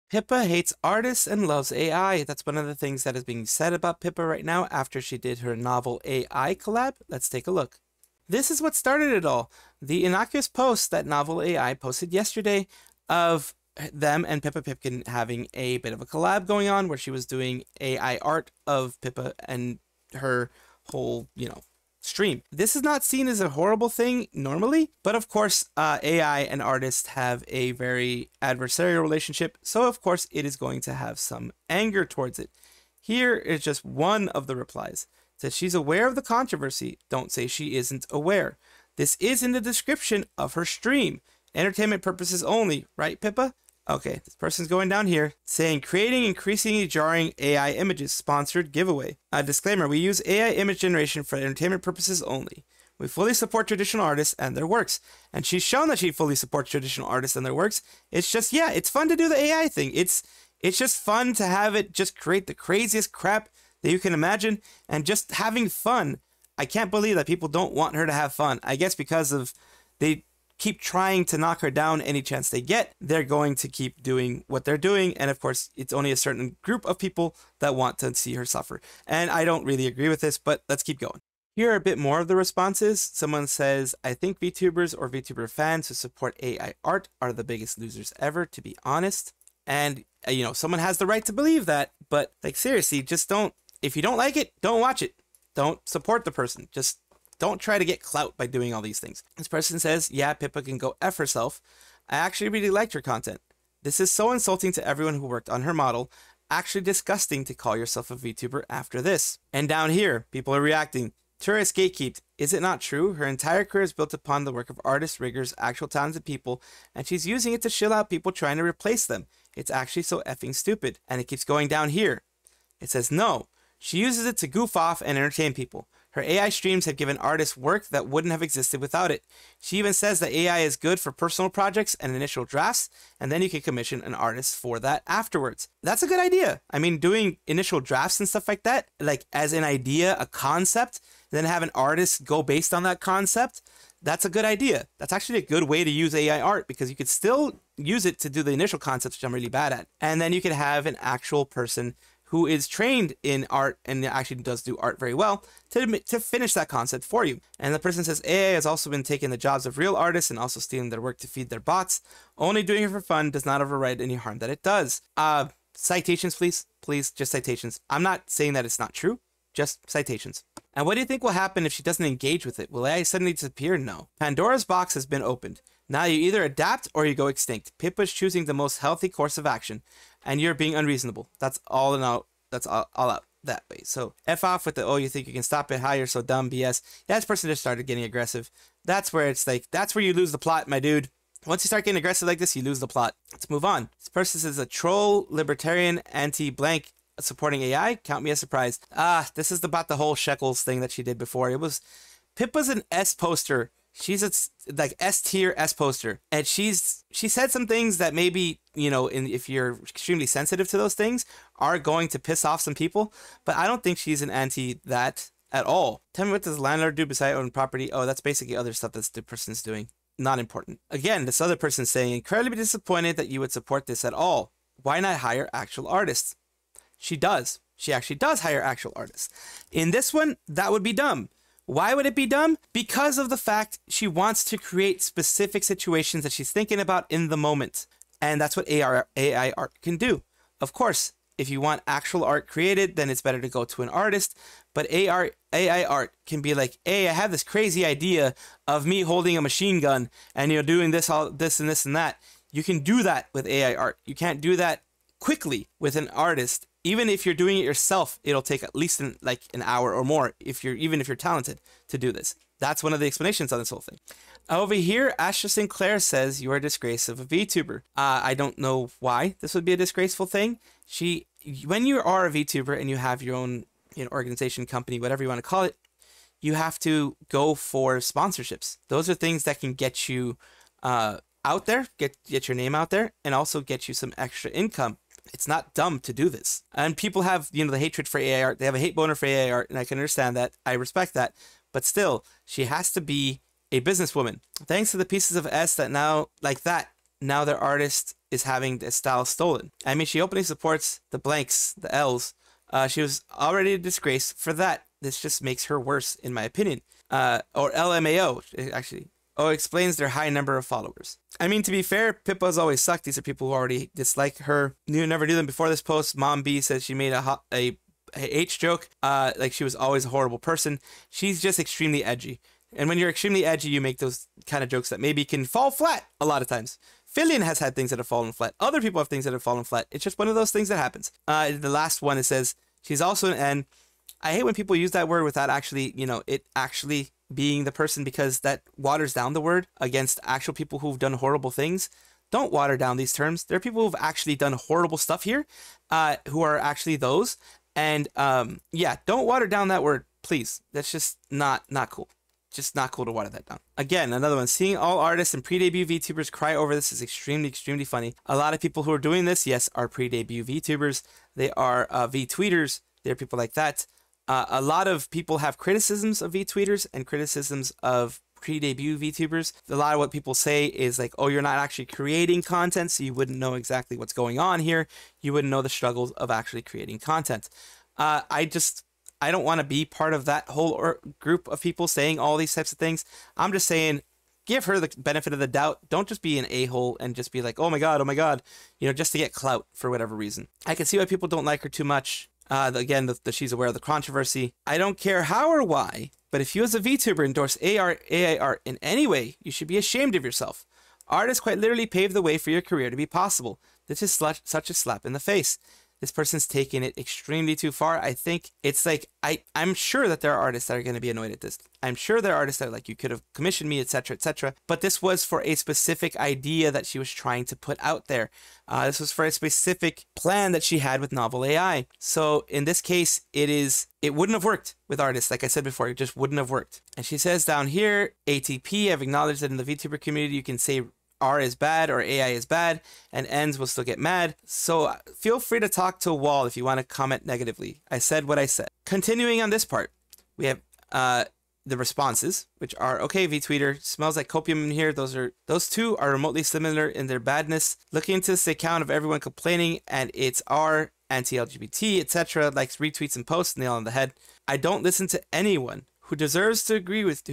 Pippa hates artists and loves AI. That's one of the things that is being said about Pippa right now after she did her novel AI collab. Let's take a look. This is what started it all. The innocuous post that Novel AI posted yesterday of them and Pippa Pipkin having a bit of a collab going on where she was doing AI art of Pippa and her whole, stream. This is not seen as a horrible thing normally, but of course, AI and artists have a very adversarial relationship, so of course it is going to have some anger towards it. Here is just one of the replies. It says she's aware of the controversy. Don't say she isn't aware. This is in the description of her stream. Entertainment purposes only, right, Pippa? Okay, this person's going down here saying creating increasingly jarring AI images, sponsored giveaway. A disclaimer, we use AI image generation for entertainment purposes only. We fully support traditional artists and their works. And she's shown that she fully supports traditional artists and their works. It's just, yeah, it's fun to do the AI thing. It's just fun to have it just create the craziest crap that you can imagine and just having fun. I can't believe that people don't want her to have fun. I guess because of they keep trying to knock her down any chance they get, they're going to keep doing what they're doing. And of course, it's only a certain group of people that want to see her suffer. And I don't really agree with this, but let's keep going. Here are a bit more of the responses. Someone says, I think VTubers or VTuber fans who support AI art are the biggest losers ever, to be honest. And, someone has the right to believe that, but like seriously, just don't, if you don't like it, don't watch it. Don't support the person. Just don't try to get clout by doing all these things. This person says, yeah, Pippa can go F herself. I actually really liked her content. This is so insulting to everyone who worked on her model. Actually disgusting to call yourself a VTuber after this. And down here, people are reacting. Tourist gatekeeped. Is it not true? Her entire career is built upon the work of artists, riggers, actual talented people, and she's using it to shill out people trying to replace them. It's actually so effing stupid. And it keeps going down here. It says, no. She uses it to goof off and entertain people. Her AI streams have given artists work that wouldn't have existed without it. She even says that AI is good for personal projects and initial drafts, and then you can commission an artist for that afterwards. That's a good idea. I mean, doing initial drafts and stuff like that, like as an idea, a concept, then have an artist go based on that concept, that's a good idea. That's actually a good way to use AI art because you could still use it to do the initial concepts, which I'm really bad at. And then you could have an actual person who is trained in art and actually does do art very well to finish that concept for you. And the person says, AI has also been taking the jobs of real artists and also stealing their work to feed their bots. Only doing it for fun does not override any harm that it does. Citations, please. Please, just citations. I'm not saying that it's not true, just citations. And what do you think will happen if she doesn't engage with it? Will AI suddenly disappear? No. Pandora's box has been opened. Now you either adapt or you go extinct. Pippa's choosing the most healthy course of action, and you're being unreasonable. That's all in all. That's all out that way. So F off with the, oh, you think you can stop it? Hi, you're so dumb, BS. Yeah, this person just started getting aggressive. That's where it's like, that's where you lose the plot, my dude. Once you start getting aggressive like this, you lose the plot. Let's move on. This person says a troll, libertarian, anti-blank supporting AI. Count me as surprised. This is about the whole Shekels thing that she did before. It was, Pippa's an S poster. She's a like S tier S poster, and she said some things that maybe, if you're extremely sensitive to those things, are going to piss off some people. But I don't think she's an anti that at all. Tell me what does landlord do beside own property? Oh, that's basically other stuff that the person's doing. Not important. Again, this other person's saying incredibly disappointed that you would support this at all. Why not hire actual artists? She does. She actually does hire actual artists. In this one, that would be dumb. Why would it be dumb? Because of the fact she wants to create specific situations that she's thinking about in the moment. And that's what AI art can do. Of course, if you want actual art created, then it's better to go to an artist. But AI art can be like, hey, I have this crazy idea of me holding a machine gun and you're doing this, all this and this and that. You can do that with AI art. You can't do that quickly with an artist. Even if you're doing it yourself, it'll take at least an hour or more even if you're talented to do this. That's one of the explanations on this whole thing. Over here, Asha Sinclair says you are a disgrace of a VTuber. I don't know why this would be a disgraceful thing. When you are a VTuber and you have your own organization, company, whatever you want to call it, you have to go for sponsorships. Those are things that can get you out there, get your name out there, and also get you some extra income. It's not dumb to do this. And people have, the hatred for AI art. They have a hate boner for AI art, and I can understand that. I respect that. But still, she has to be a businesswoman. Thanks to the pieces of S that now, like that, now they're artists is having the style stolen. I mean, she openly supports the blanks, the L's. She was already a disgrace for that. This just makes her worse, in my opinion. Or LMAO, actually. Oh, explains their high number of followers. I mean, to be fair, Pippa's always sucked. These are people who already dislike her. Never knew them before this post. Mom B says she made a H joke. Like she was always a horrible person. She's just extremely edgy. And when you're extremely edgy, you make those kind of jokes that maybe can fall flat a lot of times. Fillion has had things that have fallen flat. Other people have things that have fallen flat. It's just one of those things that happens. The last one, it says, she's also an N. I hate when people use that word without actually, it actually being the person, because that waters down the word against actual people who've done horrible things. Don't water down these terms. There are people who've actually done horrible stuff here, who are actually those. And yeah, don't water down that word, please. That's just not cool. Just not cool to water that down. Again, another one. Seeing all artists and pre-debut VTubers cry over this is extremely, extremely funny. A lot of people who are doing this, yes, are pre-debut VTubers. They are VTweeters. They're people like that. A lot of people have criticisms of VTweeters and criticisms of pre-debut VTubers. A lot of what people say is like, oh, you're not actually creating content, so you wouldn't know exactly what's going on here. You wouldn't know the struggles of actually creating content. I don't want to be part of that whole group of people saying all these types of things. I'm just saying, give her the benefit of the doubt. Don't just be an a-hole and just be like, oh my god, just to get clout for whatever reason. I can see why people don't like her too much. Again, she's aware of the controversy. I don't care how or why, but if you as a VTuber endorse AI art in any way, you should be ashamed of yourself. Artists quite literally paved the way for your career to be possible. This is such a slap in the face. This person's taking it extremely too far. I think it's like, I'm sure that there are artists that are going to be annoyed at this. I'm sure there are artists that are like, you could have commissioned me, etc., etc. But this was for a specific idea that she was trying to put out there. This was for a specific plan that she had with novel AI. So in this case, it wouldn't have worked with artists. Like I said before, it just wouldn't have worked. And she says down here, ATP, I've acknowledged that in the VTuber community, you can say R is bad or AI is bad, and N's will still get mad. So feel free to talk to a wall if you want to comment negatively. I said what I said. Continuing on this part, we have the responses, which are, okay, VTweeter, smells like copium in here. Those two are remotely similar in their badness. Looking into this account of everyone complaining, and it's R, anti-LGBT, etc., likes retweets and posts, nail on the head. I don't listen to anyone who doesn't agree with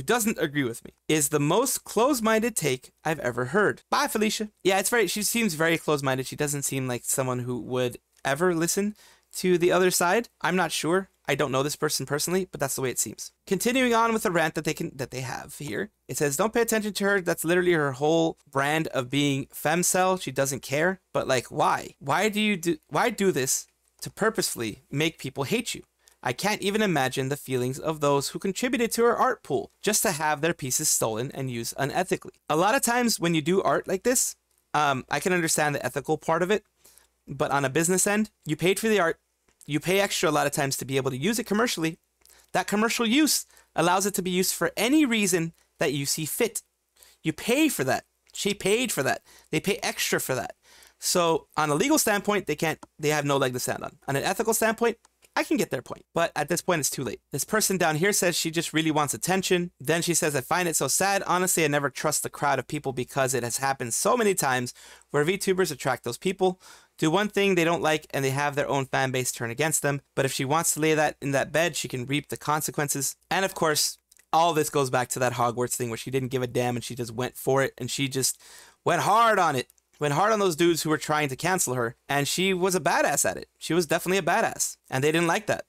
me, is the most close-minded take I've ever heard. Bye, Felicia. Yeah, she seems very close-minded. She doesn't seem like someone who would ever listen to the other side. I'm not sure. I don't know this person personally, but that's the way it seems. Continuing on with the rant that they have here. It says, don't pay attention to her. That's literally her whole brand of being femcel. She doesn't care. But like, why? Why do this to purposefully make people hate you? I can't even imagine the feelings of those who contributed to her art pool just to have their pieces stolen and used unethically. A lot of times when you do art like this, I can understand the ethical part of it, but on a business end, you paid for the art, you pay extra a lot of times to be able to use it commercially. That commercial use allows it to be used for any reason that you see fit. You pay for that. She paid for that. They pay extra for that. So on a legal standpoint, they have no leg to stand on. On an ethical standpoint, I can get their point, but at this point, it's too late. This person down here says she just really wants attention. Then she says, I find it so sad. Honestly, I never trust the crowd of people because it has happened so many times where VTubers attract those people, do one thing they don't like, and they have their own fan base turn against them. But if she wants to lay that in that bed, she can reap the consequences. And of course, all this goes back to that Hogwarts thing where she didn't give a damn and she just went for it and she just went hard on it. Went hard on those dudes who were trying to cancel her, and she was a badass at it. She was definitely a badass, and they didn't like that.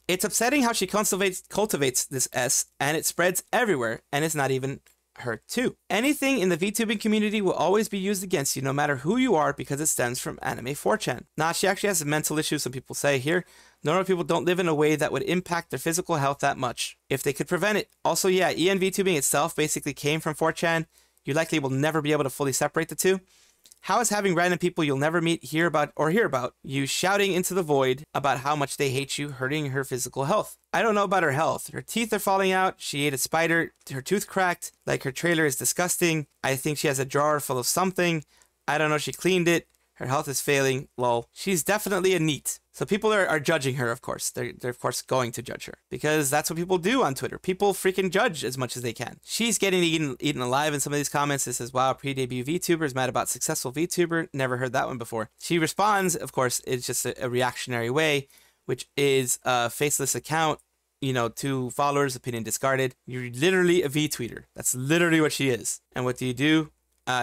It's upsetting how she cultivates this S, and it spreads everywhere, and it's not even her too. Anything in the VTubing community will always be used against you, no matter who you are, because it stems from anime 4chan. Nah, she actually has a mental issue, some people say here. Normal people don't live in a way that would impact their physical health that much, if they could prevent it. Also, yeah, EN VTubing itself basically came from 4chan. You likely will never be able to fully separate the two. How is having random people you'll never meet hear about you shouting into the void about how much they hate you hurting her physical health? I don't know about her health. Her teeth are falling out. She ate a spider. Her tooth cracked. Like, her trailer is disgusting. I think she has a drawer full of something. I don't know. She cleaned it. Her health is failing. Lol. She's definitely a NEET. So people are judging her, of course. They're of course going to judge her because that's what people do on Twitter. People freaking judge as much as they can. She's getting eaten alive in some of these comments. It says, wow, pre-debut VTuber is mad about successful VTuber. Never heard that one before. She responds, of course, it's just a reactionary way, which is a faceless account, you know, 2 followers, opinion discarded. You're literally a VTweeter. That's literally what she is. And what do?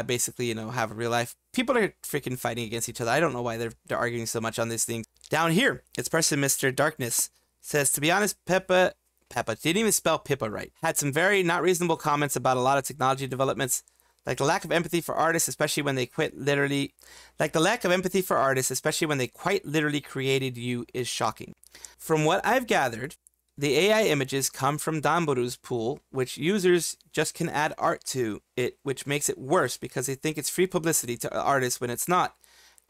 Basically, you know, have a real life. People are freaking fighting against each other. I don't know why they're arguing so much on these things. Down here, it's person Mr. Darkness says, to be honest, Pippa didn't even spell Pippa right. Had some very not reasonable comments about a lot of technology developments, like the lack of empathy for artists, especially when they quite literally created you is shocking. From what I've gathered, the AI images come from Damburu's pool, which users just can add art to it, which makes it worse because they think it's free publicity to artists when it's not.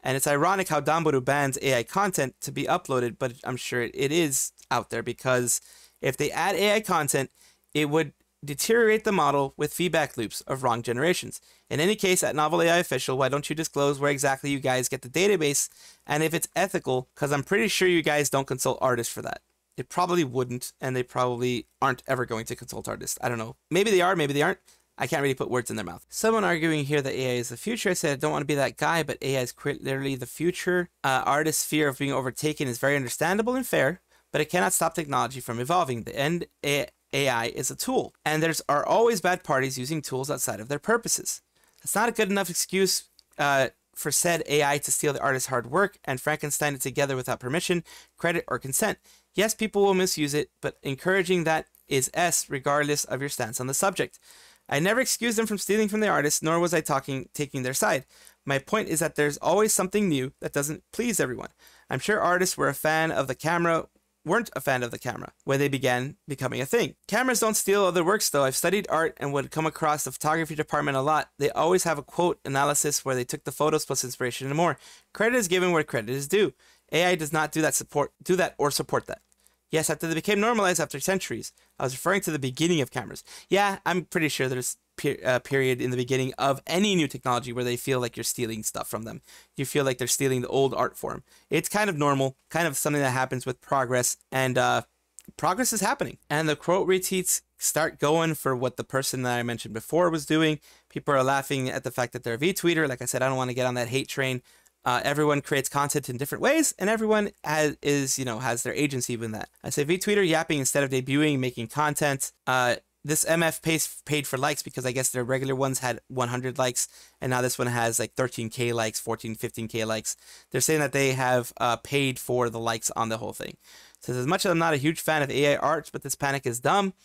And it's ironic how Damburu bans AI content to be uploaded, but I'm sure it is out there because if they add AI content, it would deteriorate the model with feedback loops of wrong generations. In any case, at Novel AI Official, why don't you disclose where exactly you guys get the database and if it's ethical? Because I'm pretty sure you guys don't consult artists for that. It probably wouldn't, and they probably aren't ever going to consult artists. I don't know. Maybe they are, maybe they aren't. I can't really put words in their mouth. Someone arguing here that AI is the future. I said, I don't want to be that guy, but AI is quite literally the future. Artists' fear of being overtaken is very understandable and fair, but it cannot stop technology from evolving. The end AI is a tool, and are always bad parties using tools outside of their purposes. That's not a good enough excuse for said AI to steal the artist's hard work and Frankenstein it together without permission, credit, or consent. Yes, people will misuse it, but encouraging that is S regardless of your stance on the subject. I never excused them from stealing from the artist, nor was I taking their side. My point is that there's always something new that doesn't please everyone. I'm sure artists weren't a fan of the camera when they began becoming a thing. Cameras don't steal other works though. I've studied art and would come across the photography department a lot. They always have a quote analysis where they took the photos plus inspiration and more. Credit is given where credit is due. AI does not do that or support that. Yes, after they became normalized after centuries. I was referring to the beginning of cameras. Yeah, I'm pretty sure there's a period in the beginning of any new technology where they feel like you're stealing stuff from them. You feel like they're stealing the old art form. It's kind of normal, kind of something that happens with progress, and progress is happening. And the quote retweets start going for what the person that I mentioned before was doing. People are laughing at the fact that they're a VTweeter. Like I said, I don't want to get on that hate train. Everyone creates content in different ways, and everyone has their agency in that. I say VTweeter yapping instead of debuting, making content. This MF paid for likes because I guess their regular ones had 100 likes, and now this one has like 13k likes, 14, 15k likes. They're saying that they have paid for the likes on the whole thing. Says, as much as I'm not a huge fan of AI art, but this panic is dumb.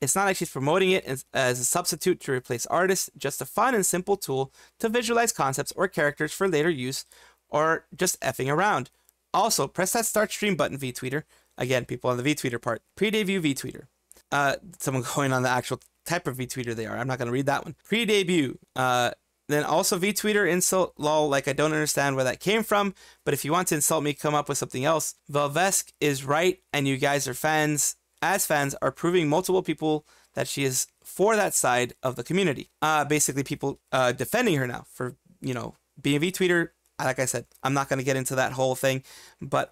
It's not like she's promoting it as a substitute to replace artists, just a fun and simple tool to visualize concepts or characters for later use, or just effing around. Also, press that start stream button, VTweeter. Again, people on the VTweeter part. Pre-debut VTweeter. Someone going on the actual type of VTweeter they are. I'm not going to read that one. Pre-debut. Then also VTweeter insult, lol, like I don't understand where that came from, but if you want to insult me, come up with something else. Velvesk is right, and you guys are fans. As fans are proving multiple people that she is for that side of the community. Basically people defending her now for, being a VTweeter. Like I said, I'm not going to get into that whole thing, but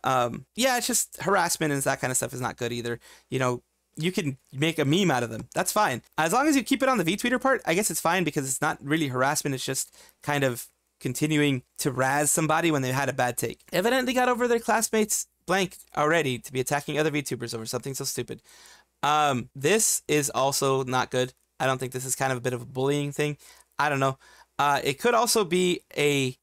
yeah, it's just harassment and that kind of stuff is not good either. You can make a meme out of them. That's fine. As long as you keep it on the VTweeter part, I guess it's fine because it's not really harassment. It's just kind of continuing to razz somebody when they had a bad take. Evidently got over their classmates blank already to be attacking other VTubers over something so stupid. This is also not good. I don't think this is kind of a bit of a bullying thing. I don't know. It could also be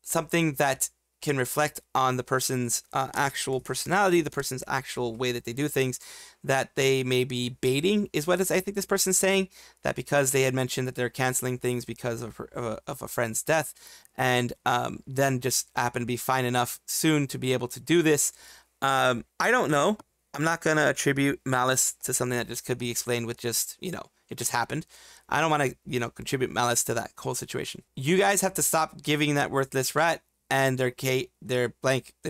something that can reflect on the person's actual personality, the person's actual way that they do things, that they may be baiting is what I think this person's saying, that because they had mentioned that they're canceling things because of a friend's death, and then just happen to be fine enough soon to be able to do this. I don't know. I'm not going to attribute malice to something that just could be explained with just, it just happened. I don't want to, contribute malice to that whole situation. You guys have to stop giving that worthless rat and their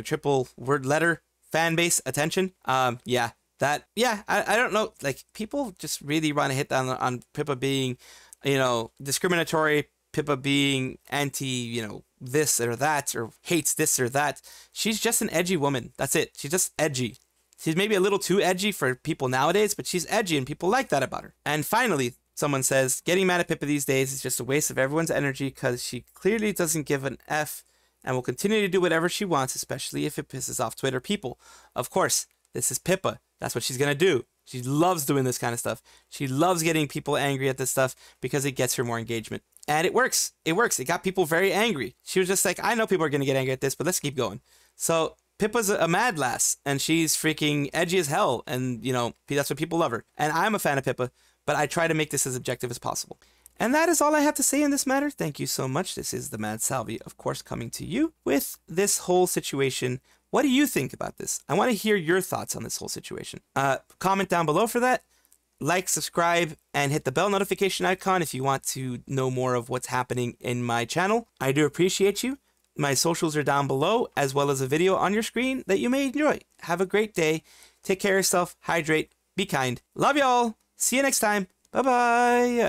triple word letter fan base attention. I don't know. Like, people just really want to hit down on Pippa being, discriminatory, Pippa being anti, this or that or hates this or that. She's just an edgy woman. That's it. She's just edgy. She's maybe a little too edgy for people nowadays, but she's edgy and people like that about her. And finally, someone says, getting mad at Pippa these days is just a waste of everyone's energy because she clearly doesn't give an F and will continue to do whatever she wants, especially if it pisses off Twitter people. Of course, this is Pippa. That's what she's going to do. She loves doing this kind of stuff. She loves getting people angry at this stuff because it gets her more engagement. And it works. It works. It got people very angry. She was just like, I know people are going to get angry at this, but let's keep going. So Pippa's a mad lass, and she's freaking edgy as hell, and, you know, that's what people love her. And I'm a fan of Pippa, but I try to make this as objective as possible. And that is all I have to say in this matter. Thank you so much. This is the Mad Salvi, of course, coming to you with this whole situation. What do you think about this? I want to hear your thoughts on this whole situation. Comment down below for that. Like, subscribe, and hit the bell notification icon if you want to know more of what's happening in my channel. I do appreciate you. My socials are down below, as well as a video on your screen that you may enjoy. Have a great day. Take care of yourself. Hydrate. Be kind. Love y'all. See you next time. Bye-bye.